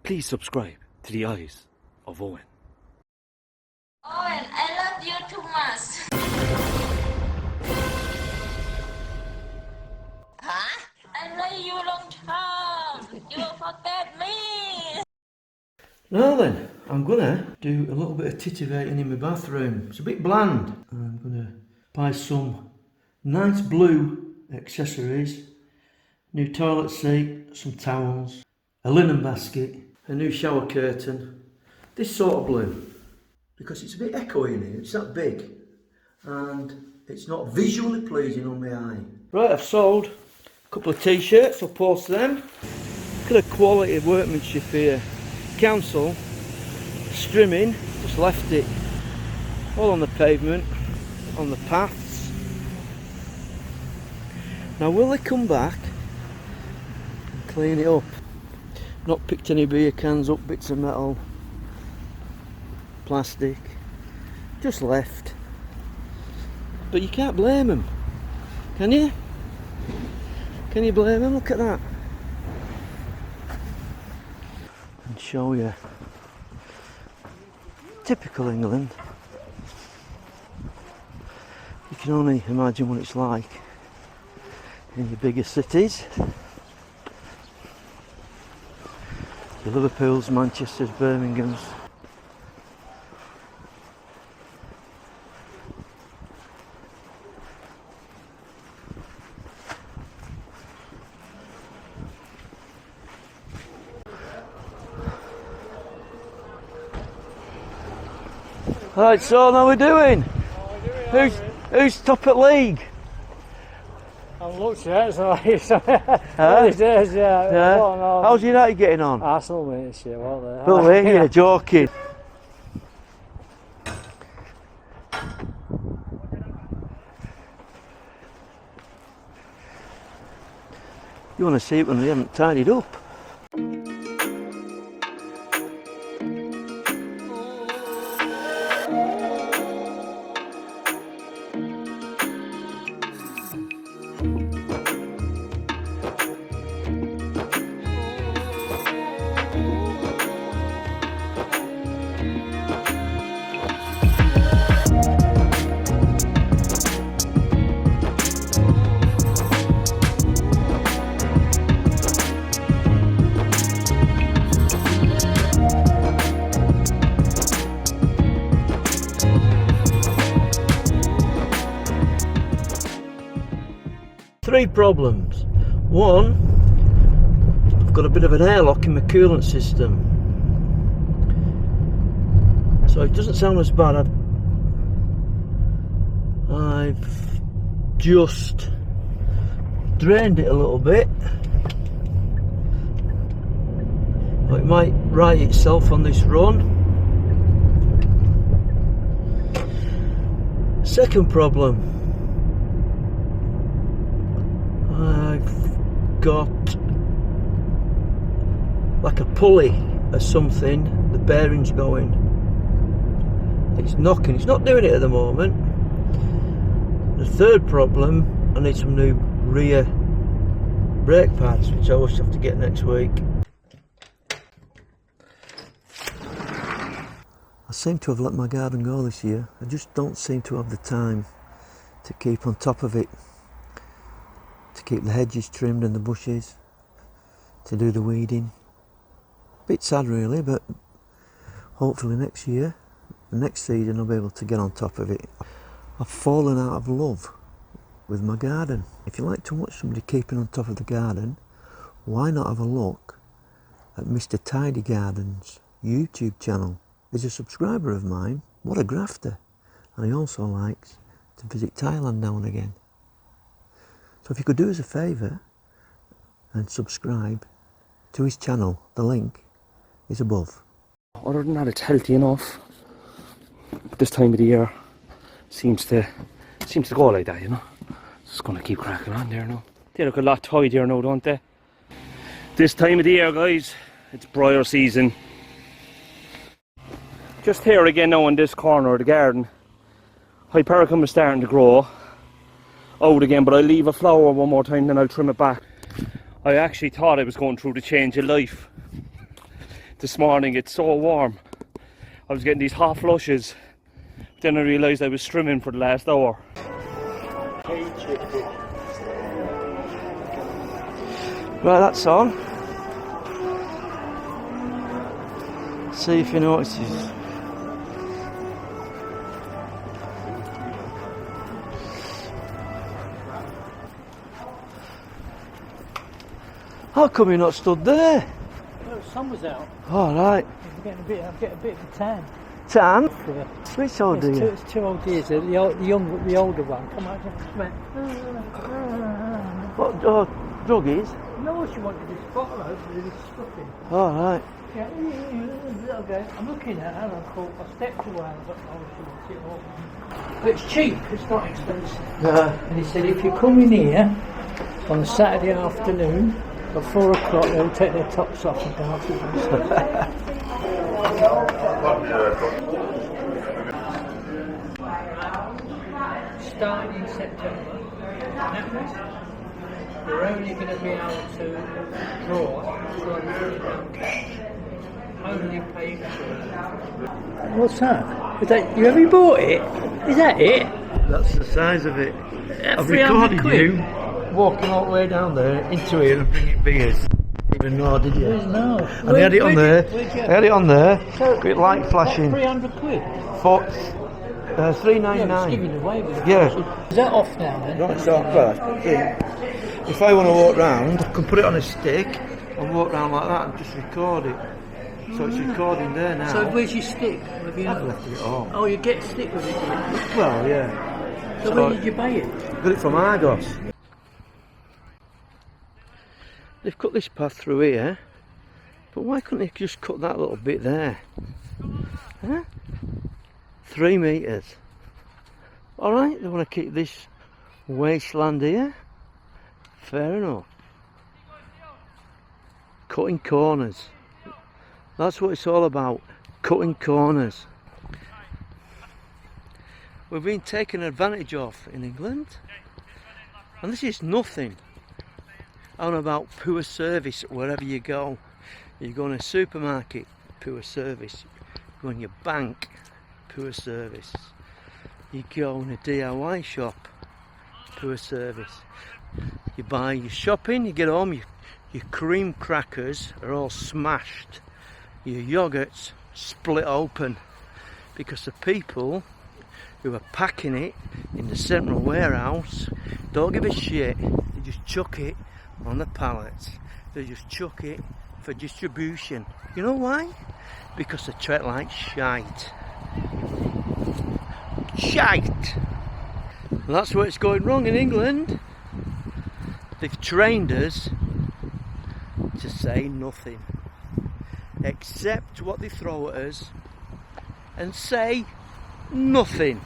Please subscribe to the eyes of Owen. Owen, I love you too much. Huh? I love you long time. You forget me. Now then, I'm gonna do a little bit of titivating in my bathroom. It's a bit bland. I'm gonna buy some nice blue accessories, new toilet seat, some towels, a linen basket, a new shower curtain, this sort of blue, because it's a bit echoey in here, it's that big, and it's not visually pleasing on my eye. Right, I've sold a couple of t-shirts, I'll post them. Look at the quality of workmanship here. Council, strimming, just left it all on the pavement, on the paths. Now will they come back and clean it up? Not picked any beer cans up, bits of metal, plastic, just left. But you can't blame them, can you? Can you blame them? Look at that. And show you. Typical England. You can only imagine what it's like in your bigger cities. The Liverpools, Manchesters, Birminghams. Right, so how are we doing? Who's top at league? I'm looked at it, so it is, yeah. How's United getting on? Arsenal, mate, shit, what the Bill, you're joking. You want to see it when we haven't tidied up? Three problems. One, I've got a bit of an airlock in my coolant system, so it doesn't sound as bad. I've just drained it a little bit. It might right itself on this run. Second problem, I've got like a pulley or something, the bearing's going, it's knocking, it's not doing it at the moment. The third problem, I need some new rear brake pads, which I always have to get next week. I seem to have let my garden go this year. I just don't seem to have the time to keep on top of it, to keep the hedges trimmed and the bushes, to do the weeding. Bit sad really, but hopefully next year, the next season I'll be able to get on top of it. I've fallen out of love with my garden. If you like to watch somebody keeping on top of the garden, why not have a look at Mr. Tidy Garden's YouTube channel? He's a subscriber of mine. What a grafter. And he also likes to visit Thailand now and again. So if you could do us a favour and subscribe to his channel, the link is above. Other than that, it's healthy enough. This time of the year seems to go like that, you know. Just gonna keep cracking on there now. They look a lot tidier now, don't they? This time of the year, guys, it's briar season. Just here again now in this corner of the garden, Hypericum is starting to grow out again, but I'll leave a flower one more time, then I'll trim it back. I actually thought I was going through the change of life. this morning. It's so warm. I was getting these hot flushes. Then I realised I was swimming for the last hour. Right, that's on. See if you notices. How come you're not stood there? Well, the sun was out. All right. I'm getting a bit of a tan. Tan? Yeah. Which old do you? It's two old dears. The older one. Come on, come on. What, doggies? No, she wanted this bottle open with this stuff in. All right. Yeah, okay. I'm looking at her and I stepped away. I thought, oh, she wants it all. But it's cheap. It's not expensive. Yeah. And he said, if you come in here on a Saturday afternoon at 4 o'clock, they'll take their tops off and dance with us. Starting in September, we're only going to be able to draw £250 cash. Only paying for it. What's that? Is that? You ever bought it? Is that it? That's the size of it. I've 300 recorded quid? you walking all the way down there into here and bringing beers. Even know, did you? No. And I had it on there. I had it on there. With light flashing. 300 quid? For Yeah, $3.99. it's giving away with it. Yeah. Is that off now then? Right, so well, if I want to walk round, I can put it on a stick and walk round like that and just record it. So it's recording there now. So where's your stick? Have you I've left it all. Oh, you get a stick with it? do you? Well, yeah. So where did you buy it? Got it from Argos. They've cut this path through here, but why couldn't they just cut that little bit there? Huh? 3 metres. Alright, they want to keep this wasteland here. Fair enough. Cutting corners. That's what it's all about. Cutting corners. We've been taken advantage of in England. And this is nothing. On about poor service wherever you go. You go in a supermarket, poor service. You go in your bank, poor service. You go in a DIY shop, poor service. You buy your shopping, you get home, your cream crackers are all smashed. Your yogurts split open because the people who are packing it in the central warehouse don't give a shit. They just chuck it on the pallets. They just chuck it for distribution. You know why? Because they treat like shite. Shite! And that's where it's going wrong in England. They've trained us to say nothing. Accept what they throw at us and say nothing.